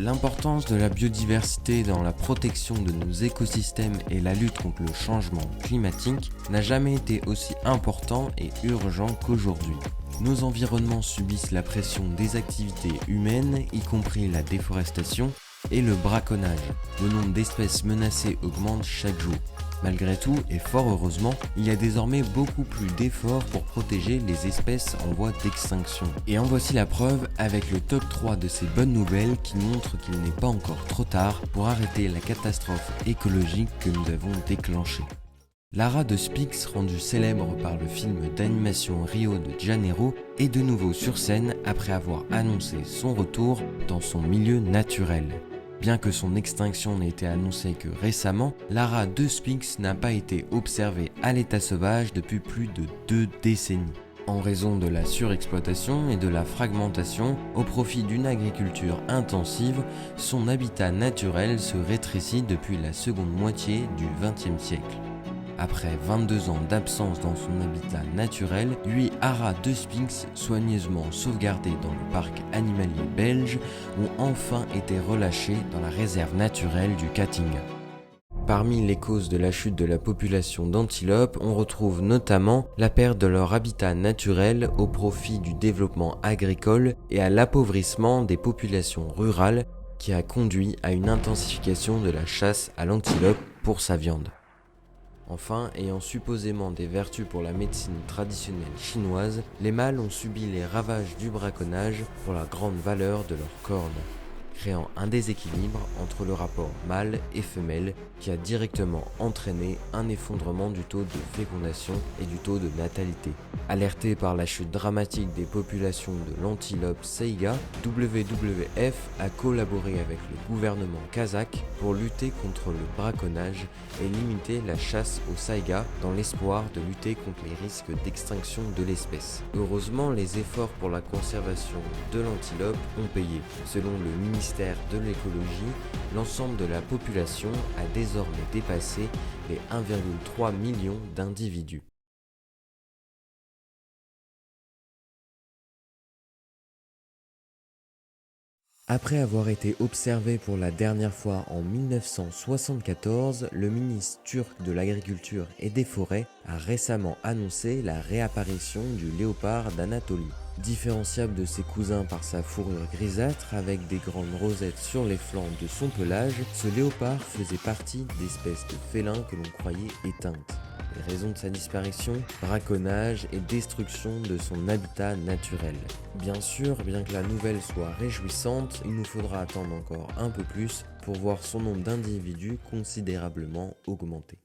L'importance de la biodiversité dans la protection de nos écosystèmes et la lutte contre le changement climatique n'a jamais été aussi important et urgent qu'aujourd'hui. Nos environnements subissent la pression des activités humaines, y compris la déforestation et le braconnage. Le nombre d'espèces menacées augmente chaque jour. Malgré tout, et fort heureusement, il y a désormais beaucoup plus d'efforts pour protéger les espèces en voie d'extinction. Et en voici la preuve avec le top 3 de ces bonnes nouvelles qui montrent qu'il n'est pas encore trop tard pour arrêter la catastrophe écologique que nous avons déclenchée. Lara de Spix, rendue célèbre par le film d'animation Rio de Janeiro, est de nouveau sur scène après avoir annoncé son retour dans son milieu naturel. Bien que son extinction n'ait été annoncée que récemment, Lara de Spix n'a pas été observée à l'état sauvage depuis plus de 2 décennies. En raison de la surexploitation et de la fragmentation au profit d'une agriculture intensive, son habitat naturel se rétrécit depuis la seconde moitié du XXe siècle. Après 22 ans d'absence dans son habitat naturel, 8 haras de sphinx soigneusement sauvegardés dans le parc animalier belge ont enfin été relâchés dans la réserve naturelle du Katinga. Parmi les causes de la chute de la population d'antilopes, on retrouve notamment la perte de leur habitat naturel au profit du développement agricole et à l'appauvrissement des populations rurales qui a conduit à une intensification de la chasse à l'antilope pour sa viande. Enfin, ayant supposément des vertus pour la médecine traditionnelle chinoise, les mâles ont subi les ravages du braconnage pour la grande valeur de leurs cornes, créant un déséquilibre entre le rapport mâle et femelle qui a directement entraîné un effondrement du taux de fécondation et du taux de natalité. Alerté par la chute dramatique des populations de l'antilope saiga, WWF a collaboré avec le gouvernement kazakh pour lutter contre le braconnage et limiter la chasse au saiga dans l'espoir de lutter contre les risques d'extinction de l'espèce. Heureusement, les efforts pour la conservation de l'antilope ont payé. Selon le ministère de l'écologie, l'ensemble de la population a désormais dépassé les 1,3 million d'individus. Après avoir été observé pour la dernière fois en 1974, le ministre turc de l'Agriculture et des Forêts a récemment annoncé la réapparition du léopard d'Anatolie. Différenciable de ses cousins par sa fourrure grisâtre avec des grandes rosettes sur les flancs de son pelage, ce léopard faisait partie d'espèces de félins que l'on croyait éteintes. Les raisons de sa disparition, braconnage et destruction de son habitat naturel. Bien sûr, bien que la nouvelle soit réjouissante, il nous faudra attendre encore un peu plus pour voir son nombre d'individus considérablement augmenter.